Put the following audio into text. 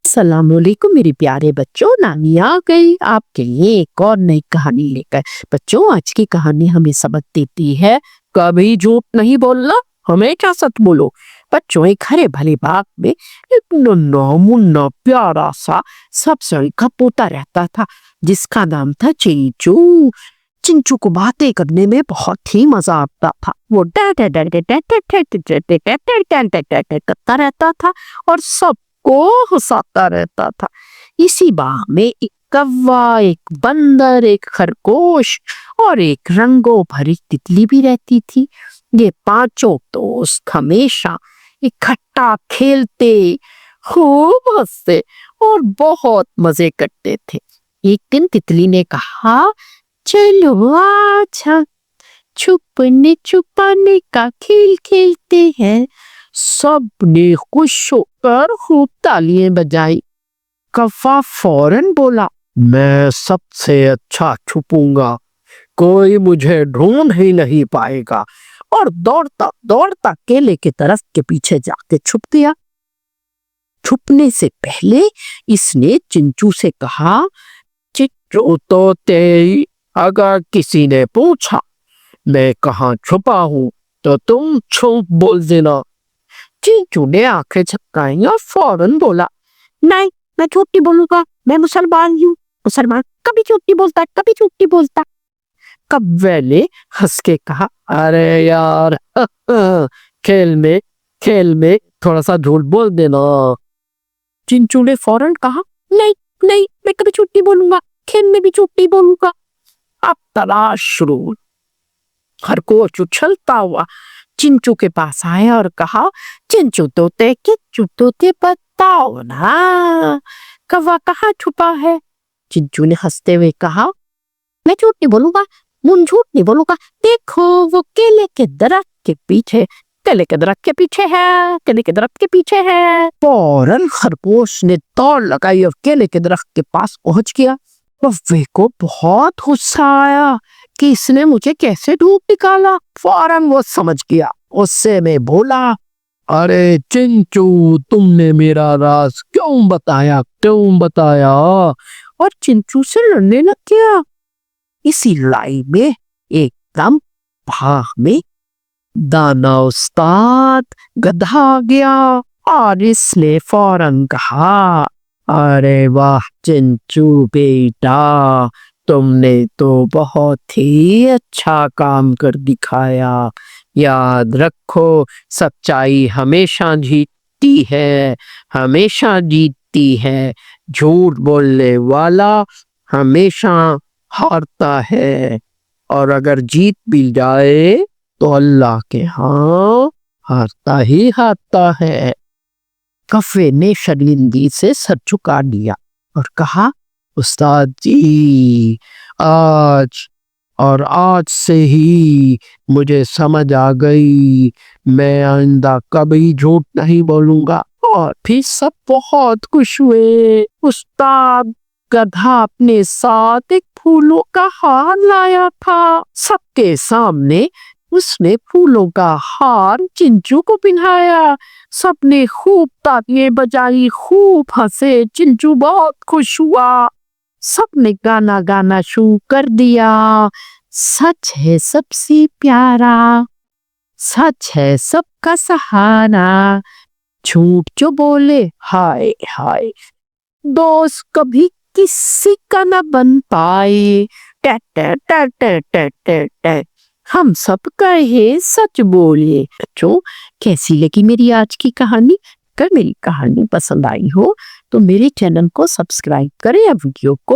अस्सलाम वालेकुम मेरे प्यारे बच्चों, नानी आ गई आपके लिए एक और नई कहानी लेकर। बच्चों, आज की कहानी हमें सबक देती है कभी झूठ नहीं बोलना, हमेशा सच बोलो। बच्चों, एक हरे भरे बाग में एक नन्हा मुन्ना प्यारा सा सब्ज़ का पोता रहता था जिसका नाम था चिंचू। चिंचू को बातें करने में बहुत ही मजा आता था। वो करता रहता था और सबको हंसाता रहता था। इसी बाग में एक कौवा, एक बंदर, एक खरगोश और एक रंगों भरी तितली भी रहती थी। ये पांचों दोस्त हमेशा इकट्ठा खेलते, खूब हंसते और बहुत मजे करते थे। एक दिन तितली ने कहा, चलो अच्छा छुपने छुपाने का खेल खेलते हैं। सबने खुश होकर खूब तालियां बजाई। कौवा फौरन बोला, मैं सबसे अच्छा छुपूंगा, कोई मुझे ढूंढ ही नहीं पाएगा, और दौड़ता दौड़ता केले के दरख्त के पीछे जाके छुप गया। छुपने से पहले इसने चिंचू से कहा, चिंचू तोते, अगर किसी ने पूछा मैं कहाँ छुपा हूँ तो तुम झूठ बोल देना। चिंचू ने आंखें झपकाई और फौरन बोला, नहीं, मैं झूठ नहीं बोलूंगा, मैं मुसलमान हूँ। मुसलमान कभी झूठ नहीं बोलता, कभी झूठ नहीं बोलता। कौवे ने हंस के कहा, अरे यार खेल में थोड़ा सा झूठ बोल देना। चिंचू ने फौरन कहा, नहीं नहीं, मैं कभी झूठ नहीं बोलूंगा, खेल में भी झूठ नहीं बोलूंगा। अब तलाश शुरू। खरगोश उछलता हुआ चिंचू के पास आया और कहा, चिंचू तोते बताओ ना, कौवा कहाँ छुपा है? चिंचू ने हंसते हुए कहा, मैं झूठ नहीं बोलूंगा, झूठ नहीं बोलूंगा। देखो वो केले के दरख्त के पीछे, केले के दरख्त के पीछे है, केले के दरख्त के पीछे है। फौरन खरगोश ने दौड़ लगाई और केले के दरख्त के पास पहुंच गया। कौवे को बहुत गुस्सा आया कि इसने मुझे कैसे ढूंढ निकाला। फौरन वो समझ गया। उससे मैं बोला, अरे चिंचू, तुमने मेरा राज क्यों बताया? और चिंचू से लड़ने लग गया। इसी लड़ाई में एकदम भाग में दाना उस्ताद गधा आ गया और इसने फौरन कहा, अरे वाह चिंचू बेटा, तुमने तो बहुत ही अच्छा काम कर दिखाया। याद रखो, सच्चाई हमेशा जीतती है, झूठ बोलने वाला हमेशा हारता है, और अगर जीत भी जाए तो अल्लाह के यहाँ हारता है। कौवे ने शर्मिंदगी से सर झुका दिया और कहा, उस्ताद जी, आज से ही मुझे समझ आ गई, मैं आइंदा कभी झूठ नहीं बोलूंगा। और फिर सब बहुत खुश हुए। उस्ताद गधा अपने साथ एक फूलों का हार लाया था। सबके सामने उसने फूलों का हार चिंचू को पहनाया। सबने खूब तालियां बजाई, खूब हंसे। चिंचू बहुत खुश हुआ। सबने गाना गाना शुरू कर दिया। सच है सबसे प्यारा, सच है सबका सहारा, झूठ जो बोले हाय हाय, दोस्त कभी किसी का न बन पाए। हम सब कहे सच बोले। बच्चों, कैसी लगी मेरी आज की कहानी? अगर मेरी कहानी पसंद आई हो तो मेरे चैनल को सब्सक्राइब करें या वीडियो को